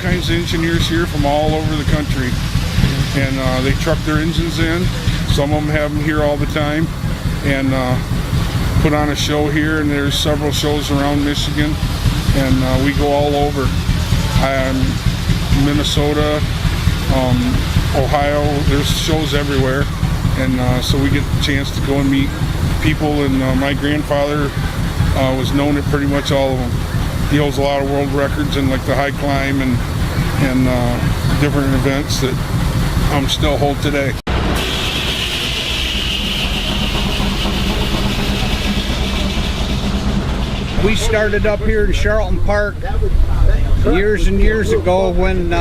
kinds of engineers here from all over the country, and they truck their engines in. Some of them have them here all the time, and put on a show here. And there's several shows around Michigan, and we go all over. Minnesota, Ohio. There's shows everywhere, and so we get the chance to go and meet people. And my grandfather was known at pretty much all of them. He holds a lot of world records in like the high climb and different events that still hold today. We started up here in Charlton Park years and years ago when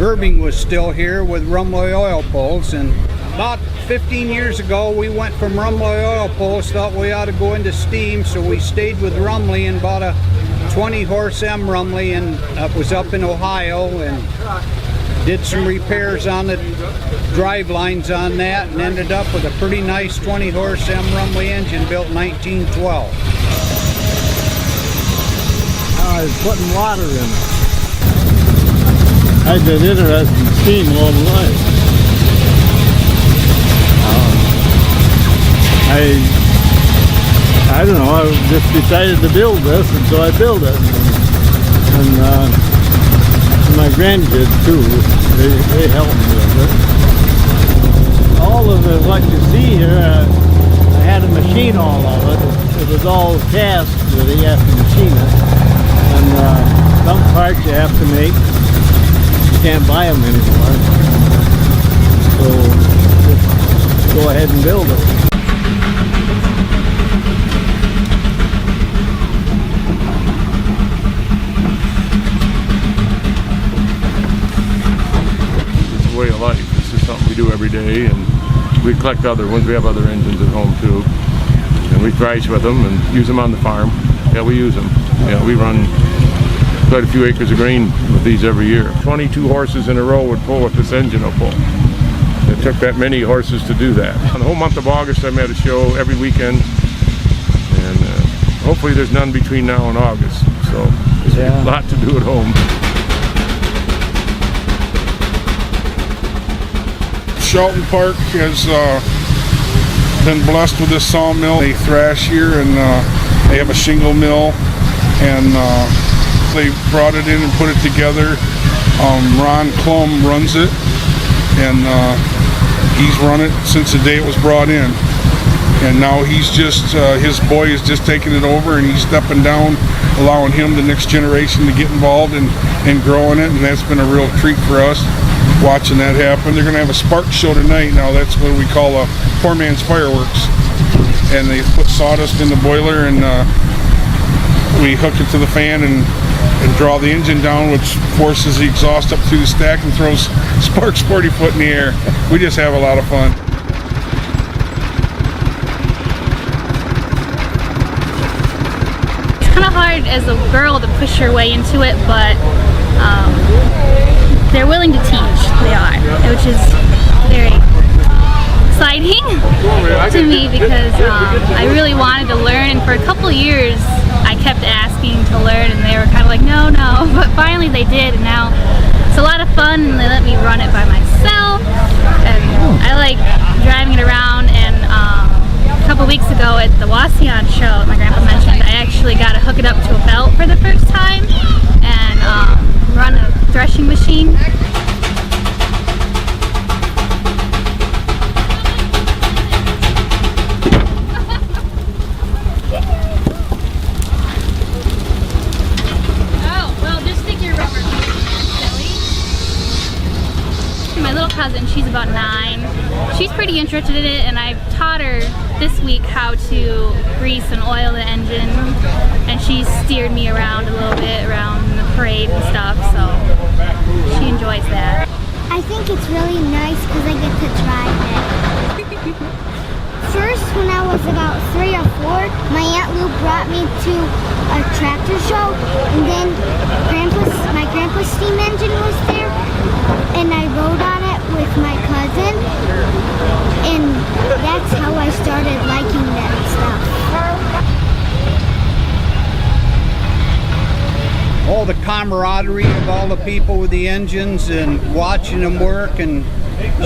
Irving was still here with Rumley oil pulls, and about 15 years ago we went from Rumley oil pulls, thought we ought to go into steam, so we stayed with Rumley and bought a 20 horse M Rumley, and was up in Ohio and did some repairs on the drive lines on that, and ended up with a pretty nice 20 horse M Rumley engine built in 1912. I was putting water in it. I've been interested in steam all my life. I don't know, I just decided to build this, and so I built it. And my grandkids too, they helped me with it. All of it, what you see here, I had to machine all of it. It was all cast, so you have to machine it. And some parts you have to make, you can't buy them anymore. So just go ahead and build it. It's a way of life. This is something we do every day, and we collect other ones. We have other engines at home too, and we thrash with them and use them on the farm. Yeah, we use them. Yeah, we run quite a few acres of grain with these every year. 22 horses in a row would pull what this engine will pull. It took that many horses to do that. On the whole month of August, I'm at a show every weekend, and hopefully there's none between now and August. So there's a lot to do at home. Charlton Park has been blessed with this sawmill. They thrash here, and they have a shingle mill, and they brought it in and put it together. Ron Klum runs it, and he's run it since the day it was brought in. And now he's just, his boy is just taking it over, and he's stepping down, allowing him, the next generation, to get involved and growing it, and that's been a real treat for us, watching that happen. They're going to have a spark show tonight. Now that's what we call a poor man's fireworks. And they put sawdust in the boiler, and we hook it to the fan and draw the engine down, which forces the exhaust up through the stack and throws sparks 40 foot in the air. We just have a lot of fun. It's kind of hard as a girl to push her way into it, but they're willing to teach. They are, which is very exciting to me, because I really wanted to learn, and for a couple of years I kept asking to learn, and they were kind of like, no, but finally they did, and now it's a lot of fun, and they let me run it by myself, and I like driving it around. And a couple weeks ago at the Wasion show, my grandpa mentioned, I actually got to hook it up to a belt for the first time and run a threshing machine. Cousin, she's about 9. She's pretty interested in it, and I've taught her this week how to grease and oil the engine, and she's steered me around a little bit around the parade and stuff, so she enjoys that. I think it's really nice because I get to drive it. First, when I was about 3 or 4, my Aunt Lou brought me to a tractor show, and then my grandpa's steam engine was there, and I rode on it with my cousin, and that's how I started liking that stuff. Oh, the camaraderie of all the people with the engines and watching them work, and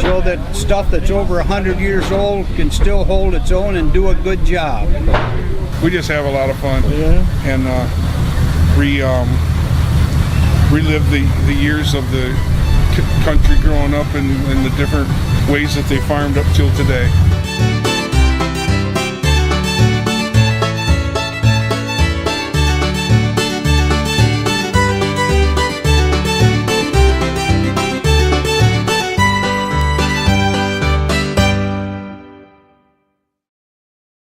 show that stuff that's over 100 years old can still hold its own and do a good job. We just have a lot of fun. Yeah. And relive the years of the country growing up and the different ways that they farmed up till today.